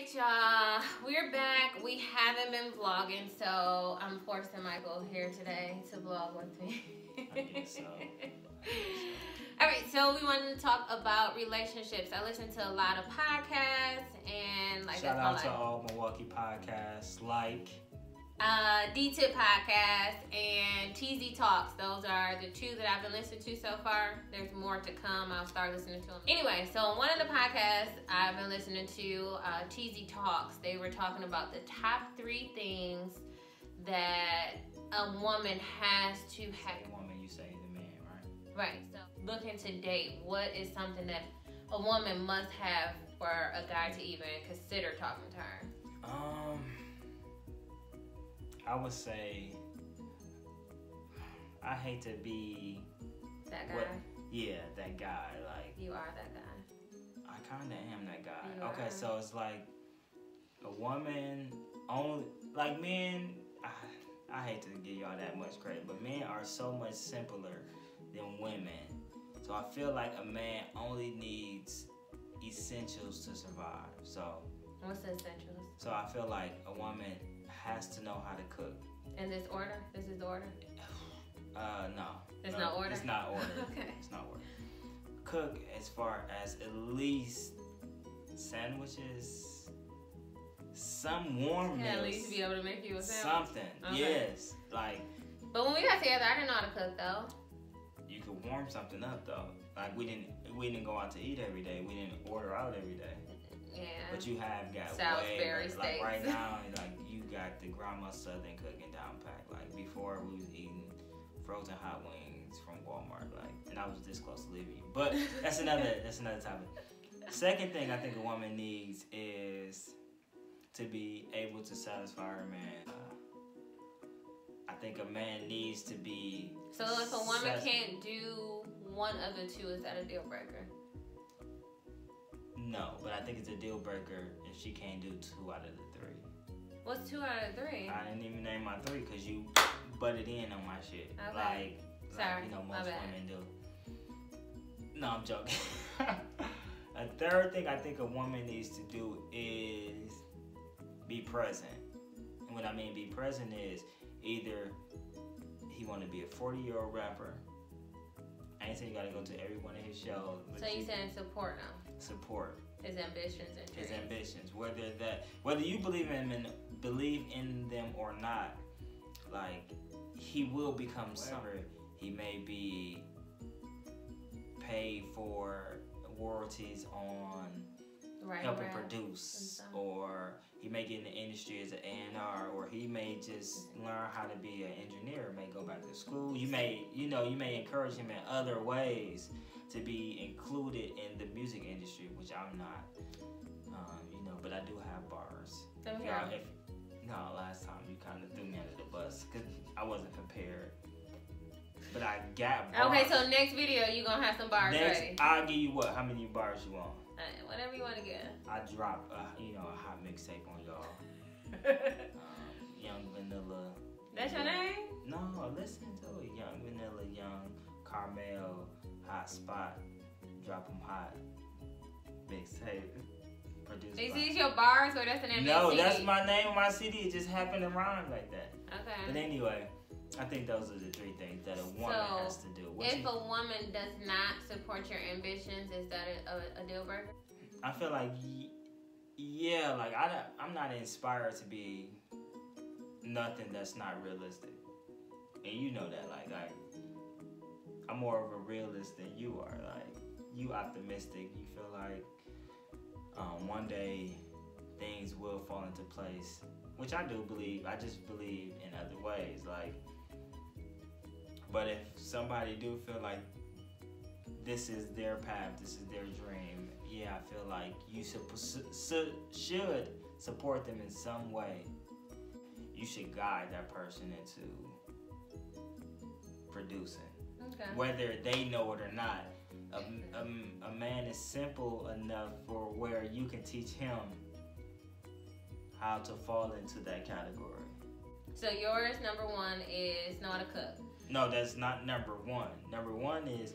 right, y'all. We're back. We haven't been vlogging, so I'm forcing Michael here today to vlog with me. I guess so. All right, so we wanted to talk about relationships. I listen to a lot of podcasts, and like shout out to all Milwaukee podcasts like D-Tip Podcast and TZ Talks. Those are the two that I've been listening to so far. There's more to come. I'll start listening to them. Anyway, so on one of the podcasts I've been listening to, TZ Talks, they were talking about the top 3 things that a woman has to have. A woman, you say the man, right? Right. So looking to date, what is something that a woman must have for a guy to even consider talking to her? I would say, I hate to be that guy. Yeah, that guy. Like, you are that guy. I kind of am that guy. You okay, are. so it's like a woman only, like men. I hate to give y'all that much credit, but men are so much simpler than women. So I feel like a man only needs essentials to survive. So What's the essentials? So I feel like a woman has to know how to cook. In this order? This is the order? No. There's no order? It's not order. Okay. It's not order. Cook as far as at least sandwiches, some warm meals. At least be able to make you a sandwich. Something. Okay. Yes. Like. But when we got together, I didn't know how to cook though. You could warm something up though. Like we didn't go out to eat every day. We didn't order out every day. Yeah. But you have got Salisbury way, steaks. like right now, like you got the grandma Southern cooking down pat. Like before, we was eating frozen hot wings from Walmart. Like, and I was this close to leaving you. But that's another topic. Second thing I think a woman needs is to be able to satisfy her man. I think a man needs to be. So if a woman can't do one of the two, is that a deal breaker? No, but I think it's a deal breaker if she can't do 2 out of the 3. What's 2 out of 3? I didn't even name my 3 because you butted in on my shit. Okay. Sorry, you know, my most bad. women do. No, I'm joking. A third thing I think a woman needs to do is be present. And what I mean be present is either he want to be a 40-year-old rapper. I ain't saying you got to go to every one of his shows. So you saying support now? Support his ambitions and dreams. His ambitions, whether you believe in them or not, like he will become something. He may be paid for royalties on helping produce, or he may get in the industry as an A&R, or he may just learn how to be an engineer, may go back to school. You may encourage him in other ways to be included in the music industry, which I'm not, but I do have bars. Last time you kind of threw me under the bus because I wasn't prepared. But I got bars. Okay, so next video you gonna have some bars ready. I'll give you what? How many bars you want? Whatever you want to get. I drop, a hot mixtape on y'all. Young Vanilla. That's your name? No, listen to it. Young Vanilla, Young Carmel, Hot Spot, Drop 'em Hot, mixtape. Produced Is these your bars or that's the name of your CD? No, that's my name on my CD. It just happened to rhyme like that. Okay. But anyway, I think those are the 3 things that a woman has to do. If a woman does not support your ambitions, is that a deal breaker? I feel like, yeah, like I'm not inspired to be nothing that's not realistic. And you know that, like I'm more of a realist than you are. Like, you optimistic. You feel like one day things will fall into place, which I do believe. I just believe in other ways. Like, but if somebody do feel like this is their path, this is their dream, yeah, I feel like you should support them in some way. You should guide that person into producing. Okay. Whether they know it or not. A man is simple enough for where you can teach him how to fall into that category. So yours, number 1, is know how to cook. No, that's not number 1. Number 1 is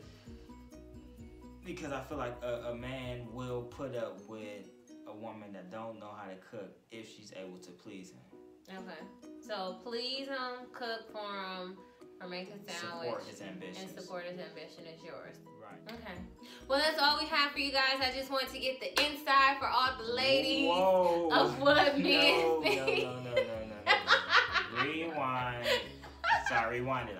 because I feel like a man will put up with a a woman that don't know how to cook if she's able to please him. Okay. So please him, cook for him, or make a sandwich. Support his ambition. And support his ambition is yours. Right. Okay. Well, that's all we have for you guys. I just want to get the inside for all the ladies of what men think. No. Rewind. Sorry, rewind it.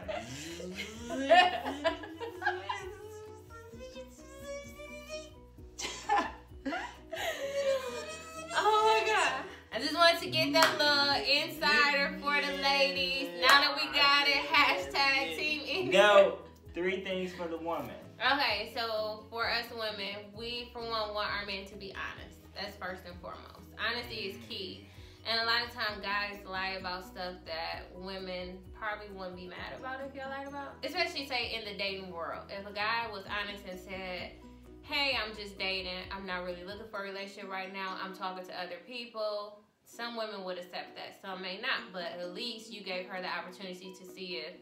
Oh my God. I just wanted to get that little insider for the ladies. Now that we got it, hashtag Team India. No, 3 things for the woman. Okay, so for us women, we for one want our men to be honest. That's first and foremost. Honesty is key. And a lot of times guys lie about stuff that women probably wouldn't be mad about if y'all lied about. Especially say in the dating world. If a guy was honest and said, hey, I'm just dating, I'm not really looking for a relationship right now, I'm talking to other people, some women would accept that, some may not, but at least you gave her the opportunity to see if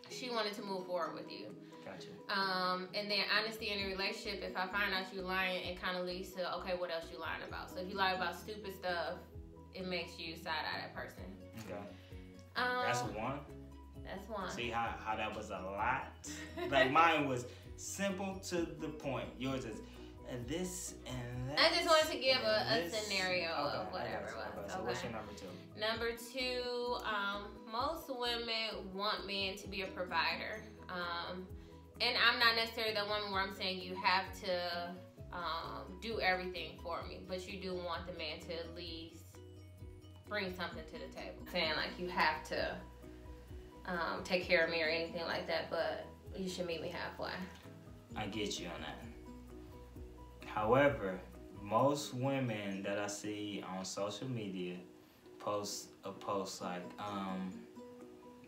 she wanted to move forward with you. Gotcha. And then honesty in a relationship, if I find out you lying, it kind of leads to, okay, what else you lying about? So if you lie about stupid stuff, it makes you side-eye that person. Okay. That's one? That's one. See how that was a lot? Like mine was simple to the point. Yours is this and that. I just wanted to give a scenario of whatever it was. Okay, so what's your number 2? Number 2, most women want men to be a provider. And I'm not necessarily the woman where I'm saying you have to do everything for me, but you do want the man to at least bring something to the table. Saying like you have to take care of me or anything like that, but you should meet me halfway. I get you on that. However, most women that I see on social media post a post like,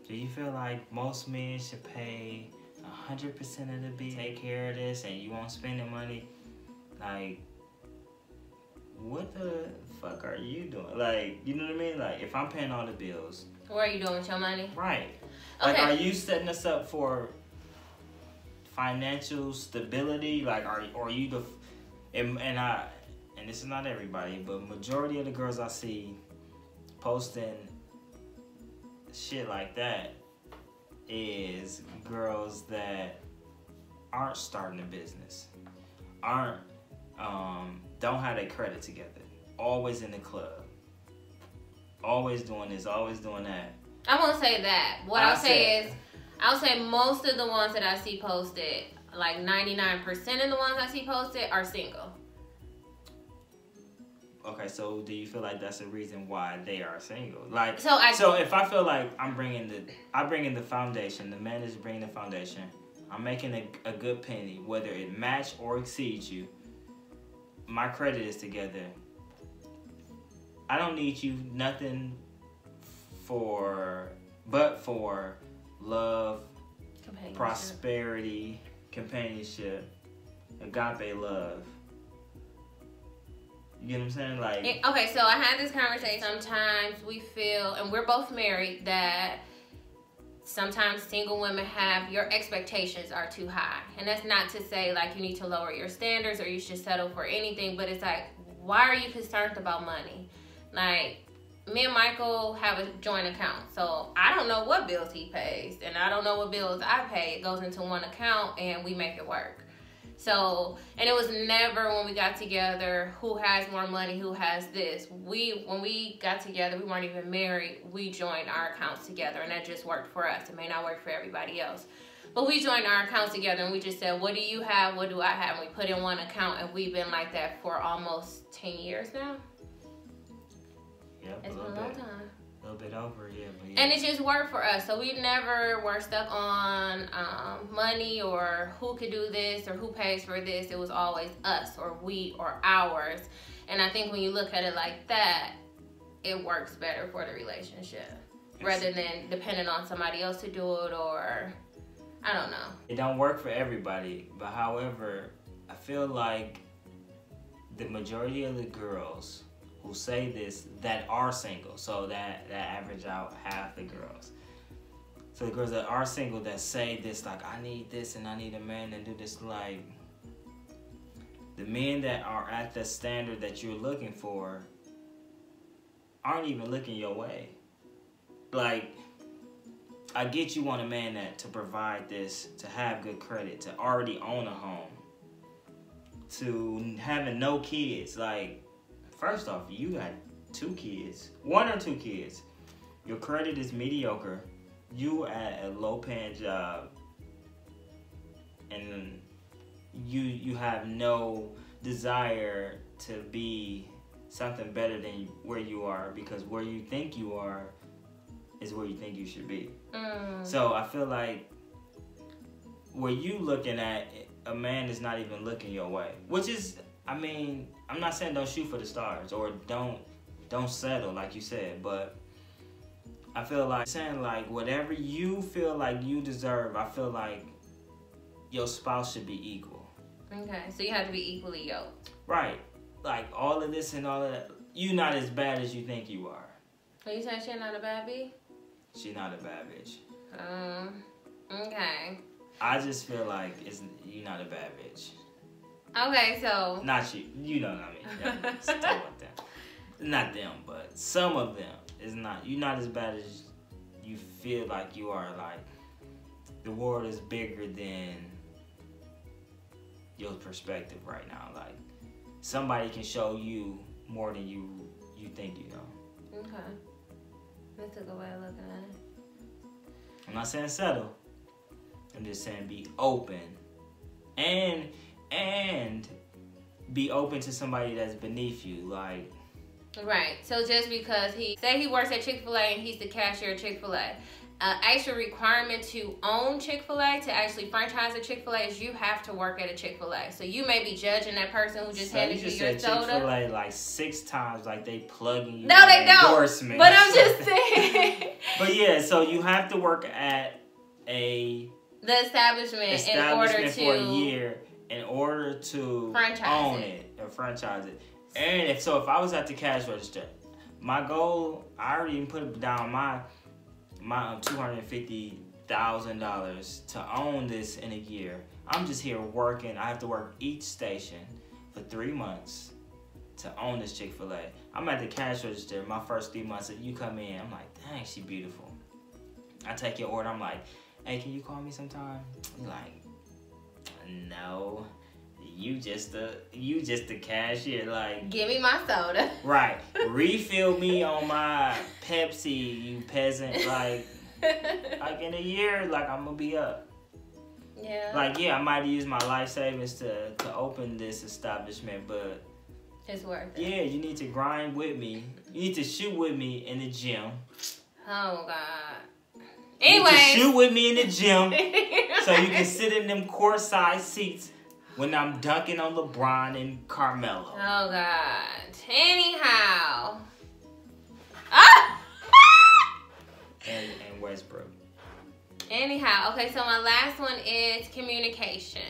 do you feel like most men should pay 100% of the bill, take care of this, and you won't spend the money? Like, what the fuck are you doing? Like, you know what I mean? Like, if I'm paying all the bills, what are you doing with your money? Right. Okay. Like, are you setting us up for financial stability? Like, are you the and this is not everybody, but majority of the girls I see posting shit like that is girls that aren't starting a business, don't have their credit together, always in the club, always doing this, always doing that. I won't say that. What I'll say most of the ones that I see posted, like 99% of the ones I see posted are single. Okay, so do you feel like that's the reason why they are single? Like, so if I feel like I bring in the foundation, the man is bringing the foundation, I'm making a good penny, whether it match or exceeds you, my credit is together. I don't need you nothing but for love, prosperity, companionship, agape love. You get what I'm saying? Like, okay, so I had this conversation. Sometimes we feel, and we're both married, that sometimes single women have, your expectations are too high. And that's not to say like you need to lower your standards or you should settle for anything, but it's like, why are you concerned about money? Like, me and Michael have a joint account, so I don't know what bills he pays, and I don't know what bills I pay. It goes into one account, and we make it work. So, and it was never when we got together, who has more money, who has this. When we got together, we weren't even married. We joined our accounts together, and that just worked for us. It may not work for everybody else. But we joined our accounts together, and we just said, what do you have, what do I have? And we put in one account, and we've been like that for almost 10 years now. Yeah, it's been a long time. A little bit over, yeah. And it just worked for us. So we never were stuck on money or who could do this or who pays for this. It was always us or we or ours. And I think when you look at it like that, it works better for the relationship rather than depending on somebody else to do it, or I don't know. It don't work for everybody, but however, I feel like the majority of the girls who say this that are single, so that average out half the girls. So the girls that are single that say this, like, I need this and I need a man and do this, like, the men that are at the standard that you're looking for aren't even looking your way. Like, I get you want a man that to provide this, to have good credit, to already own a home, to having no kids. Like, first off, you got 2 kids, 1 or 2 kids. Your credit is mediocre. You at a low-paying job, and you have no desire to be something better than where you are, because where you think you are is where you think you should be. So I feel like where you looking at, a man is not even looking your way, which is, I mean, I'm not saying don't shoot for the stars or don't settle like you said, but I feel like saying like whatever you feel like you deserve, I feel like your spouse should be equal. Okay, so you have to be equally yoked. Right. Like all of this and all of that, you not as bad as you think you are. Are you saying she's not a bad bitch? She's not a bad bitch. Okay. I just feel like you're not a bad bitch. Okay, so. Not you. You know what I mean. It's talking about them. Not them, but some of them. It's not. You're not as bad as you feel like you are. Like, the world is bigger than your perspective right now. Like, somebody can show you more than you think you know. Okay. That's a good way of looking at it. I'm not saying settle. I'm just saying be open. And be open to somebody that's beneath you. Like, right. So just because he works at Chick-fil-A and he's the cashier at Chick-fil-A, actual requirement to own Chick-fil-A, to actually franchise a Chick-fil-A, is you have to work at a Chick-fil-A. So you may be judging that person who just handed you your soda. Chick-fil-A like 6 times, like they plugging you. No, they don't. Endorsements. But I'm just saying. But yeah, so you have to work at the establishment in order to for a year in order to own it or franchise it. And if I was at the cash register, my goal, I already even put down my $250,000 to own this in a year. I'm just here working. I have to work each station for 3 months to own this Chick-fil-A. I'm at the cash register. My first 3 months, you come in, I'm like, dang, she beautiful. I take your order. I'm like, hey, can you call me sometime? You're like, no, you just the cashier. Like, give me my soda. Right. Refill me on my Pepsi, you peasant. Like in a year, like I'm gonna be up. Yeah. Like, yeah, I might use my life savings to open this establishment, but it's worth it. Yeah, you need to grind with me. You need to shoot with me in the gym. Oh God. Anyway, shoot with me in the gym so you can sit in them court-side seats when I'm dunking on LeBron and Carmelo. Oh God. Anyhow. Ah! and Westbrook. Anyhow, okay, so my last one is communication.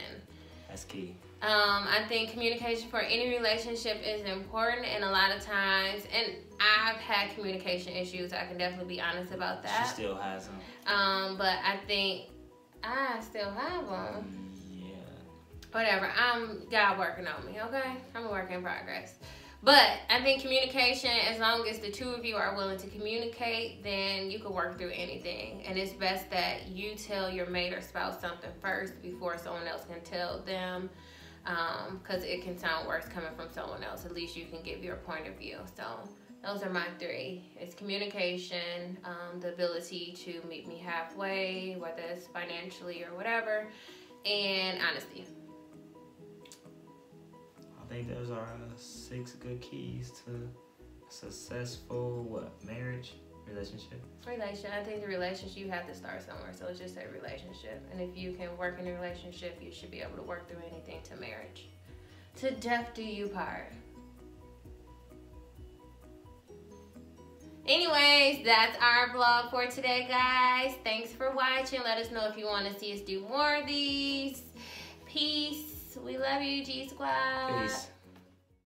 That's key. I think communication for any relationship is important, and a lot of times, and I've had communication issues. I can definitely be honest about that. She still has them. But I think I still have them. Yeah. Whatever. God working on me. Okay, I'm a work in progress. But I think communication, as long as the two of you are willing to communicate, then you can work through anything. And it's best that you tell your mate or spouse something first before someone else can tell them. Because it can sound worse coming from someone else. At least you can give your point of view. So those are my 3. It's communication, the ability to meet me halfway, whether it's financially or whatever, and honesty. I think those are 6 good keys to successful marriage, relationship. I think the relationship, you have to start somewhere, so it's just a relationship. And if you can work in a relationship, you should be able to work through anything to marriage. To death do you part. Anyways, that's our vlog for today, guys. Thanks for watching. Let us know if you want to see us do more of these. Peace. We love you, G Squad. Peace.